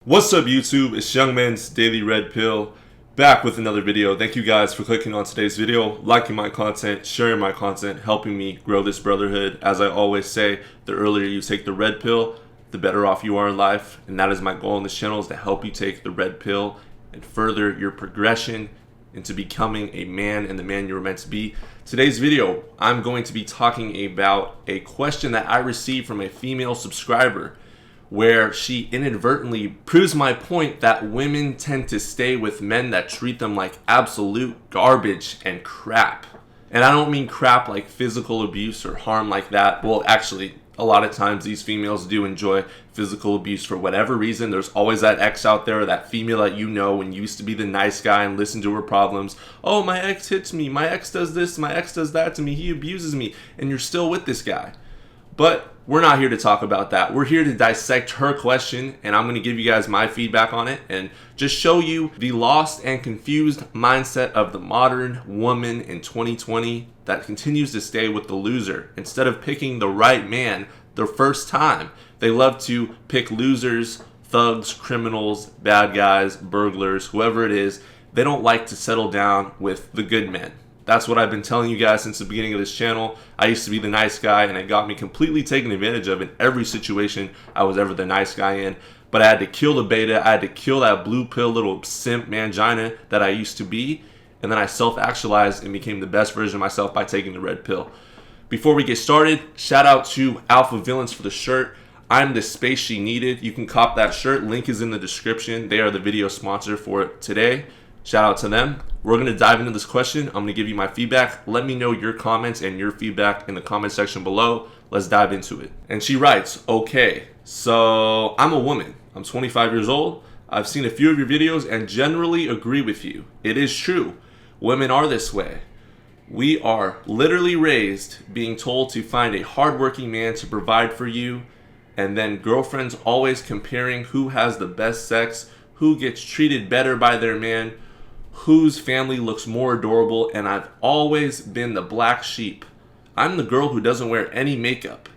What's up YouTube? It's Young Man's Daily Red Pill back with another video. Thank you guys for clicking on today's video, liking my content, sharing my content, helping me grow this brotherhood. As I always say, the earlier you take the red pill, the better off you are in life. And that is my goal on this channel, is to help you take the red pill and further your progression into becoming a man and the man you were meant to be. Today's video, I'm going to be talking about a question that I received from a female subscriber, where she inadvertently proves my point that women tend to stay with men that treat them like absolute garbage and crap. And I don't mean crap like physical abuse or harm like that. Well, actually, a lot of times these females do enjoy physical abuse for whatever reason. There's always that ex out there, that female that you know and used to be the nice guy and listen to her problems. Oh, my ex hits me, my ex does this, my ex does that to me, he abuses me, and you're still with this guy. But we're not here to talk about that. We're here to dissect her question, and I'm going to give you guys my feedback on it and just show you the lost and confused mindset of the modern woman in 2020 that continues to stay with the loser instead of picking the right man the first time. They love to pick losers, thugs, criminals, bad guys, burglars, whoever it is. They don't like to settle down with the good men. That's what I've been telling you guys since the beginning of this channel. I used to be the nice guy, and it got me completely taken advantage of in every situation I was ever the nice guy in. But I had to kill the beta. I had to kill that blue pill little simp mangina that I used to be. And then I self-actualized and became the best version of myself by taking the red pill. Before we get started, shout out to Alpha Villains for the shirt. I'm the space she needed. You can cop that shirt. Link is in the description. They are the video sponsor for it today. Shout out to them. We're going to dive into this question. I'm going to give you my feedback. Let me know your comments and your feedback in the comment section below. Let's dive into it. And she writes, okay, so I'm a woman. I'm 25 years old. I've seen a few of your videos and generally agree with you. It is true. Women are this way. We are literally raised being told to find a hardworking man to provide for you, and then girlfriends always comparing who has the best sex, who gets treated better by their man, whose family looks more adorable, and I've always been the black sheep. I'm the girl who doesn't wear any makeup,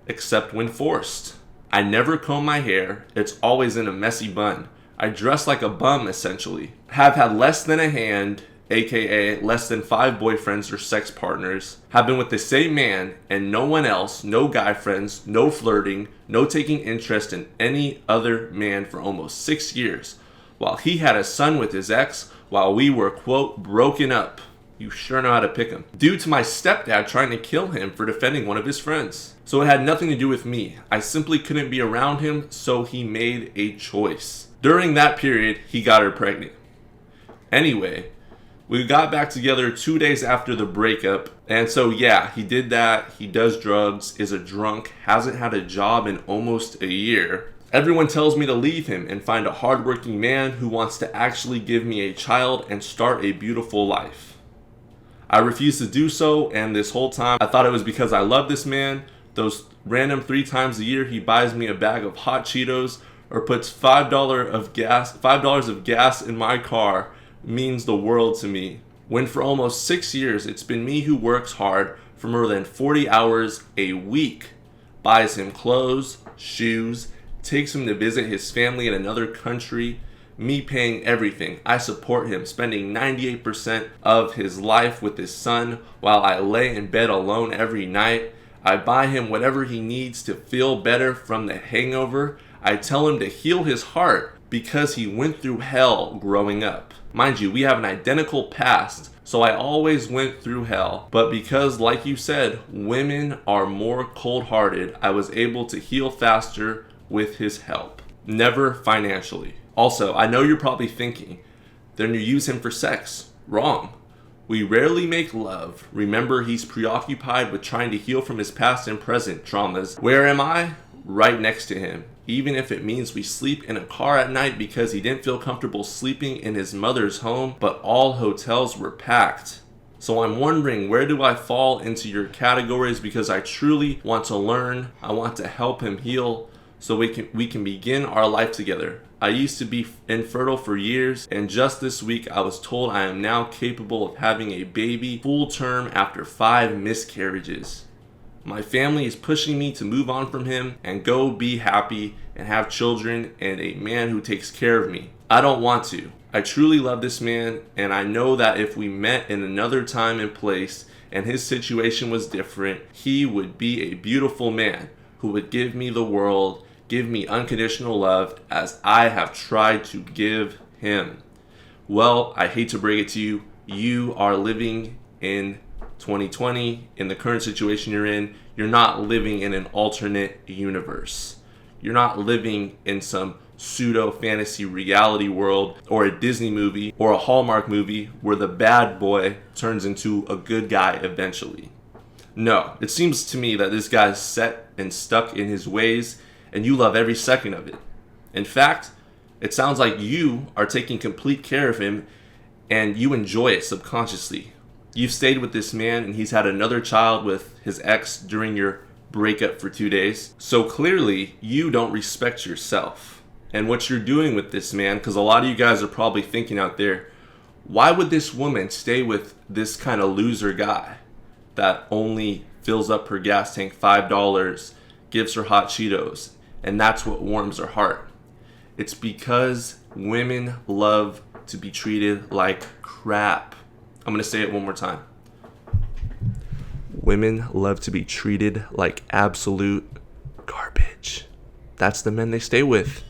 except when forced. I never comb my hair. It's always in a messy bun. I dress like a bum, essentially. Have had less than a hand, aka less than 5 boyfriends or sex partners. Have been with the same man and no one else, no guy friends, no flirting, no taking interest in any other man for almost 6 years. While he had a son with his ex, while we were, quote, broken up. You sure know how to pick him. Due to my stepdad trying to kill him for defending one of his friends. So it had nothing to do with me. I simply couldn't be around him, so he made a choice. During that period, he got her pregnant. Anyway, we got back together 2 days after the breakup. And so yeah, he did that. He does drugs, is a drunk, hasn't had a job in almost a year. Everyone tells me to leave him and find a hardworking man who wants to actually give me a child and start a beautiful life. I refuse to do so, and this whole time I thought it was because I love this man. Those random 3 times a year he buys me a bag of hot Cheetos or puts $5 of gas in my car means the world to me. When for almost 6 years it's been me who works hard for more than 40 hours a week, buys him clothes, shoes, takes him to visit his family in another country, me paying everything. I support him, spending 98% of his life with his son while I lay in bed alone every night. I buy him whatever he needs to feel better from the hangover. I tell him to heal his heart because he went through hell growing up. Mind you, we have an identical past, so I always went through hell. But because, like you said, women are more cold-hearted, I was able to heal faster with his help. Never financially. Also, I know you're probably thinking, then you use him for sex. Wrong. We rarely make love. Remember, he's preoccupied with trying to heal from his past and present traumas. Where am I? Right next to him. Even if it means we sleep in a car at night because he didn't feel comfortable sleeping in his mother's home, but all hotels were packed. So I'm wondering, where do I fall into your categories? Because I truly want to learn. I want to help him heal so we can begin our life together. I used to be infertile for years, and just this week I was told I am now capable of having a baby full term after 5 miscarriages. My family is pushing me to move on from him and go be happy, and have children and a man who takes care of me. I don't want to. I truly love this man, and I know that if we met in another time and place and his situation was different, he would be a beautiful man who would give me the world, give me unconditional love as I have tried to give him. Well, I hate to break it to you, you are living in 2020, in the current situation you're in. You're not living in an alternate universe. You're not living in some pseudo fantasy reality world or a Disney movie or a Hallmark movie where the bad boy turns into a good guy eventually. No, it seems to me that this guy's set and stuck in his ways, and you love every second of it. In fact, it sounds like you are taking complete care of him and you enjoy it subconsciously. You've stayed with this man and he's had another child with his ex during your breakup for 2 days. So clearly you don't respect yourself and what you're doing with this man, because a lot of you guys are probably thinking out there, why would this woman stay with this kind of loser guy that only fills up her gas tank $5, gives her hot Cheetos, and that's what warms her heart? It's because women love to be treated like crap. I'm going to say it one more time. Women love to be treated like absolute garbage. That's the men they stay with.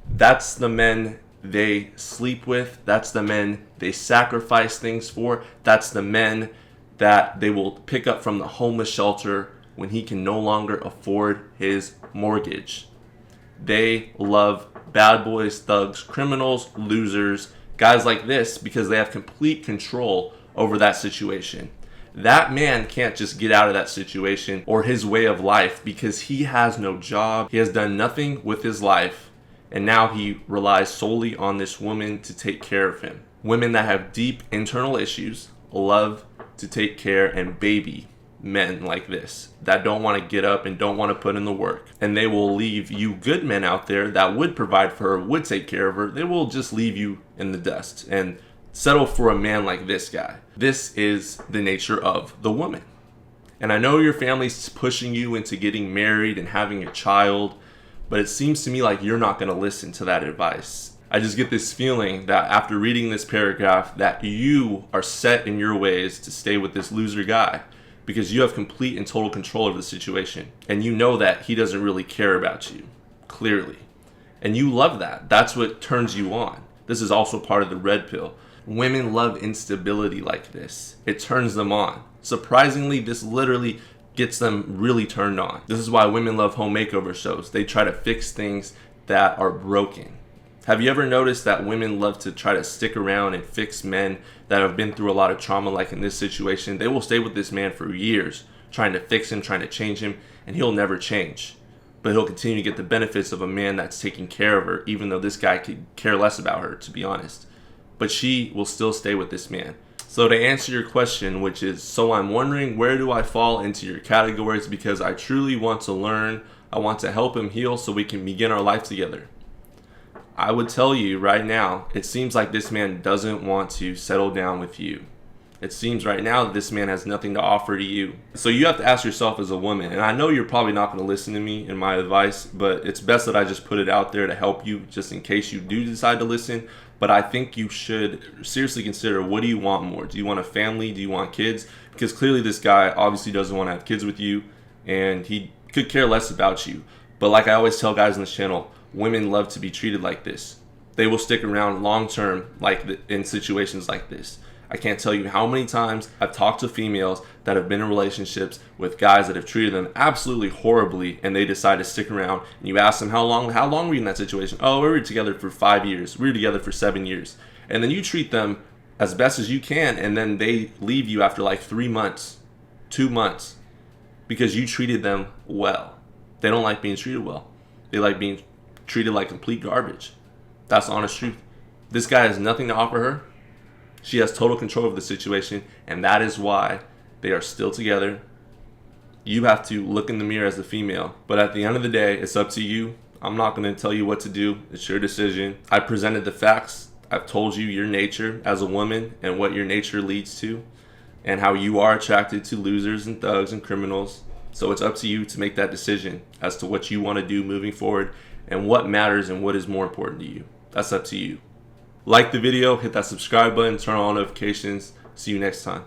That's the men they sleep with. That's the men they sacrifice things for. That's the men that they will pick up from the homeless shelter when he can no longer afford his mortgage. They love bad boys, thugs, criminals, losers, guys like this because they have complete control over that situation. That man can't just get out of that situation or his way of life because he has no job. He has done nothing with his life. And now he relies solely on this woman to take care of him. Women that have deep internal issues love to take care and baby men like this that don't want to get up and don't want to put in the work. And they will leave you good men out there that would provide for her, would take care of her. They will just leave you in the dust and settle for a man like this guy. This is the nature of the woman. And I know your family's pushing you into getting married and having a child, but it seems to me like you're not going to listen to that advice. I just get this feeling that after reading this paragraph that you are set in your ways to stay with this loser guy because you have complete and total control over the situation. And you know that he doesn't really care about you, clearly. And you love that. That's what turns you on. This is also part of the red pill. Women love instability like this. It turns them on. Surprisingly, this literally gets them really turned on. This is why women love home makeover shows. They try to fix things that are broken. Have you ever noticed that women love to try to stick around and fix men that have been through a lot of trauma, like in this situation? They will stay with this man for years, trying to fix him, trying to change him, and he'll never change. But he'll continue to get the benefits of a man that's taking care of her, even though this guy could care less about her, to be honest. But she will still stay with this man. So to answer your question, which is, so I'm wondering, where do I fall into your categories? Because I truly want to learn. I want to help him heal so we can begin our life together. I would tell you right now, it seems like this man doesn't want to settle down with you. It seems right now that this man has nothing to offer to you. So you have to ask yourself as a woman, and I know you're probably not going to listen to me in my advice, but it's best that I just put it out there to help you just in case you do decide to listen. But I think you should seriously consider, what do you want more? Do you want a family? Do you want kids? Because clearly this guy obviously doesn't want to have kids with you, and he could care less about you. But like I always tell guys on this channel, women love to be treated like this. They will stick around long term in situations like this. I can't tell you how many times I've talked to females that have been in relationships with guys that have treated them absolutely horribly, and they decide to stick around. And you ask them, how long were you in that situation? Oh, we were together for 5 years. We were together for 7 years. And then you treat them as best as you can, and then they leave you after like 3 months, 2 months, because you treated them well. They don't like being treated well. They like being treated like complete garbage. That's the honest truth. This guy has nothing to offer her. She has total control of the situation, and that is why they are still together. You have to look in the mirror as a female, but at the end of the day, it's up to you. I'm not going to tell you what to do. It's your decision. I presented the facts. I've told you your nature as a woman and what your nature leads to, and how you are attracted to losers and thugs and criminals. So it's up to you to make that decision as to what you want to do moving forward and what matters and what is more important to you. That's up to you. Like the video, hit that subscribe button, turn on notifications. See you next time.